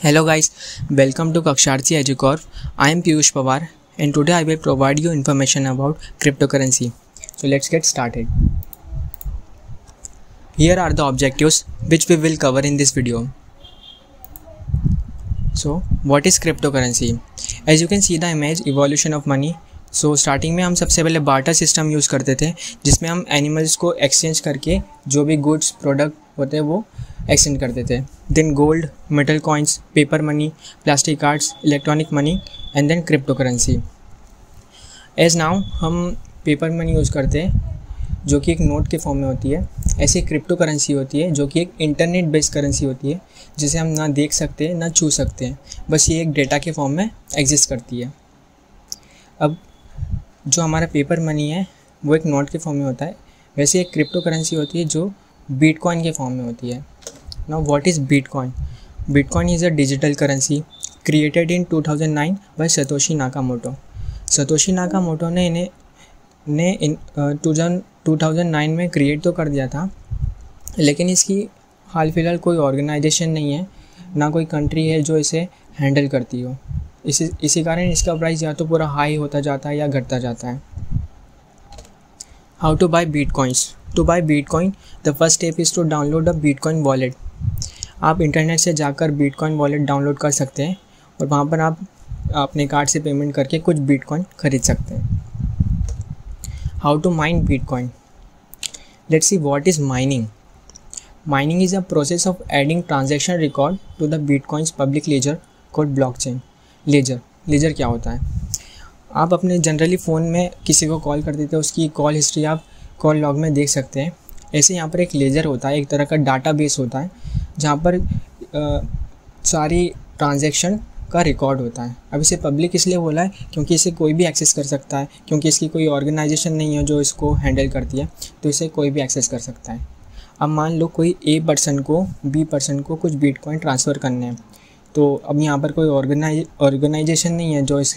Hello guys, welcome to Kaksharthi Educorp. I am Piyush Pawar and today I will provide you information about cryptocurrency. So let's get started. Here are the objectives which we will cover in this video. So what is cryptocurrency? As you can see the image evolution of money. So starting में हम सबसे पहले barter system use करते थे जिसमें हम animals को exchange करके जो भी गुड्स प्रोडक्ट होते हैं वो एक्सचेंज करते थे. Then gold, metal coins, paper money, plastic cards, electronic money and then crypto currency. As now हम पेपर मनी यूज़ करते हैं जो कि एक नोट के फॉर्म में होती है. ऐसे क्रिप्टो करेंसी होती है जो कि एक इंटरनेट बेस्ड करेंसी होती है जिसे हम ना देख सकते हैं ना छू सकते हैं, बस ये एक डेटा के फॉर्म में एग्जिस्ट करती है. अब जो हमारा पेपर मनी है वो एक नोट के फॉर्म में होता है, वैसे एक क्रिप्टो करेंसी होती है जो बिटकॉइन के फॉर्म में होती है. Now what is bitcoin? Bitcoin is a digital currency created in 2009 by Satoshi Nakamoto. Satoshi Nakamoto ने इन्हें 2009 में क्रिएट तो कर दिया था, लेकिन इसकी हाल फिलहाल कोई ऑर्गेनाइजेशन नहीं है, ना कोई कंट्री है जो इसे हैंडल करती हो. इसी कारण इसका प्राइस या तो पूरा हाई होता जाता है या घटता जाता है. How to buy bitcoins? To buy bitcoin the first step is to download a bitcoin wallet. आप इंटरनेट से जाकर बिटकॉइन वॉलेट डाउनलोड कर सकते हैं और वहाँ पर आप अपने कार्ड से पेमेंट करके कुछ बिटकॉइन खरीद सकते हैं. How to mine bitcoin? Let's see what is mining. Mining is a process of adding transaction record to the bitcoins public ledger called blockchain. Ledger क्या होता है? आप अपने जनरली फ़ोन में किसी को कॉल कर देते हैं, उसकी कॉल हिस्ट्री आप कॉल लॉग में देख सकते हैं. ऐसे यहाँ पर एक लेजर होता है, एक तरह का डाटाबेस होता है जहाँ पर सारी ट्रांजैक्शन का रिकॉर्ड होता है. अब इसे पब्लिक इसलिए बोला है क्योंकि इसे कोई भी एक्सेस कर सकता है, क्योंकि इसकी कोई ऑर्गेनाइजेशन नहीं है जो इसको हैंडल करती है, तो इसे कोई भी एक्सेस कर सकता है. अब मान लो कोई ए पर्सन को बी पर्सन को कुछ बिटकॉइन ट्रांसफ़र करने हैं, तो अब यहाँ पर कोई ऑर्गेनाइजेशन नहीं है जो इस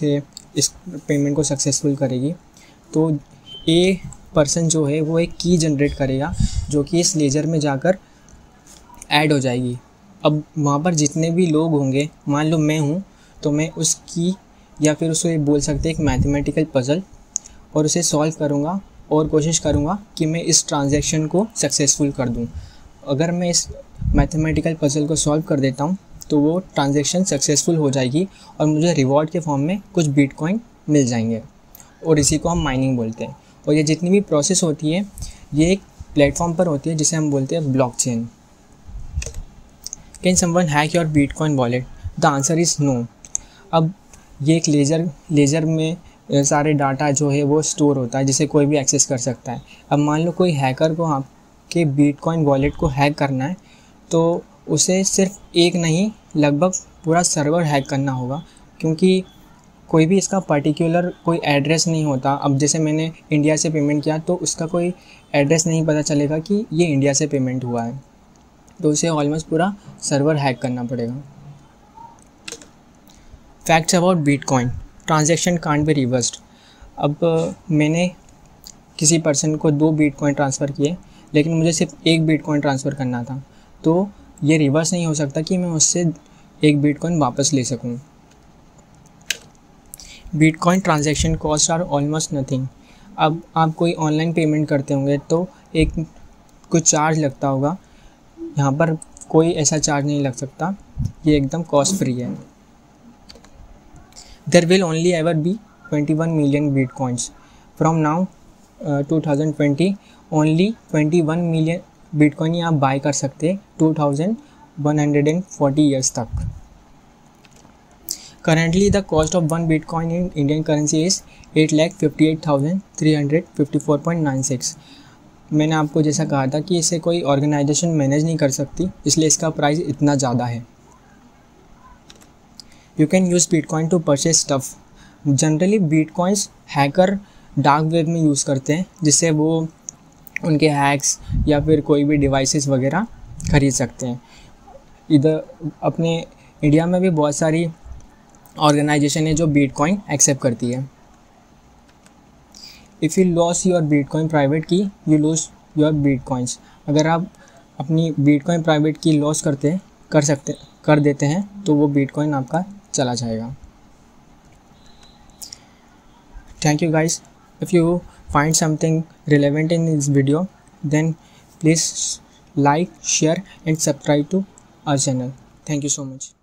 पेमेंट को सक्सेसफुल करेगी, तो ए पर्सन जो है वो एक की जनरेट करेगा जो कि इस लेजर में जाकर ऐड हो जाएगी. अब वहाँ पर जितने भी लोग होंगे, मान लो मैं हूँ, तो मैं उस की या फिर उसे बोल सकते हैं एक मैथमेटिकल पज़ल, और उसे सॉल्व करूँगा और कोशिश करूँगा कि मैं इस ट्रांजैक्शन को सक्सेसफुल कर दूँ. अगर मैं इस मैथमेटिकल पज़ल को सॉल्व कर देता हूँ तो वो ट्रांजैक्शन सक्सेसफुल हो जाएगी और मुझे रिवॉर्ड के फॉर्म में कुछ बिटकॉइन मिल जाएंगे, और इसी को हम माइनिंग बोलते हैं. और ये जितनी भी प्रोसेस होती है ये एक प्लेटफॉर्म पर होती है जिसे हम बोलते हैं blockchain. Can someone hack your bitcoin wallet? The answer is no. अब ये एक लेजर में सारे डाटा जो है वो स्टोर होता है जिसे कोई भी एक्सेस कर सकता है. अब मान लो कोई हैकर को आपके बिटकॉइन वॉलेट को हैक करना है, तो उसे सिर्फ एक नहीं लगभग पूरा सर्वर हैक करना होगा, क्योंकि कोई भी इसका पर्टिकुलर कोई एड्रेस नहीं होता. अब जैसे मैंने इंडिया से पेमेंट किया तो उसका कोई एड्रेस नहीं पता चलेगा कि ये इंडिया से पेमेंट हुआ है, तो उसे ऑलमोस्ट पूरा सर्वर हैक करना पड़ेगा. Facts about bitcoin. Transaction can't be reversed. अब मैंने किसी पर्सन को 2 बिटकॉइन ट्रांसफ़र किए, लेकिन मुझे सिर्फ 1 बिटकॉइन ट्रांसफ़र करना था, तो ये रिवर्स नहीं हो सकता कि मैं उससे 1 बिटकॉइन वापस ले सकूं. Bitcoin transaction cost are almost nothing. अब आप कोई ऑनलाइन पेमेंट करते होंगे तो एक कुछ चार्ज लगता होगा, यहाँ पर कोई ऐसा चार्ज नहीं लग सकता, ये एकदम कॉस्ट फ्री है. There will only ever be 21 million bitcoins. From now 2020 only 21 million bitcoin ही आप बाय कर सकते हैं 2140 ईयर्स तक. Currently the cost of 1 Bitcoin in Indian currency is 8,58,354.96. मैंने आपको जैसा कहा था कि इसे कोई ऑर्गेनाइजेशन मैनेज नहीं कर सकती, इसलिए इसका प्राइस इतना ज़्यादा है. You can use bitcoin to purchase stuff. Generally bitcoins hacker dark web में यूज़ करते हैं जिससे वो उनके हैक्स या फिर कोई भी डिवाइसेस वगैरह खरीद सकते हैं. इधर अपने इंडिया में भी बहुत सारी ऑर्गेनाइजेशन है जो बिटकॉइन एक्सेप्ट करती है. If you loss your bitcoin private की यू लूज योर बिटकॉइंस. अगर आप अपनी बिटकॉइन प्राइवेट की लॉस कर कर देते हैं तो वो बिटकॉइन आपका चला जाएगा। Thank you guys. If you find something relevant in this video then please like, share and subscribe to our channel. Thank you so much.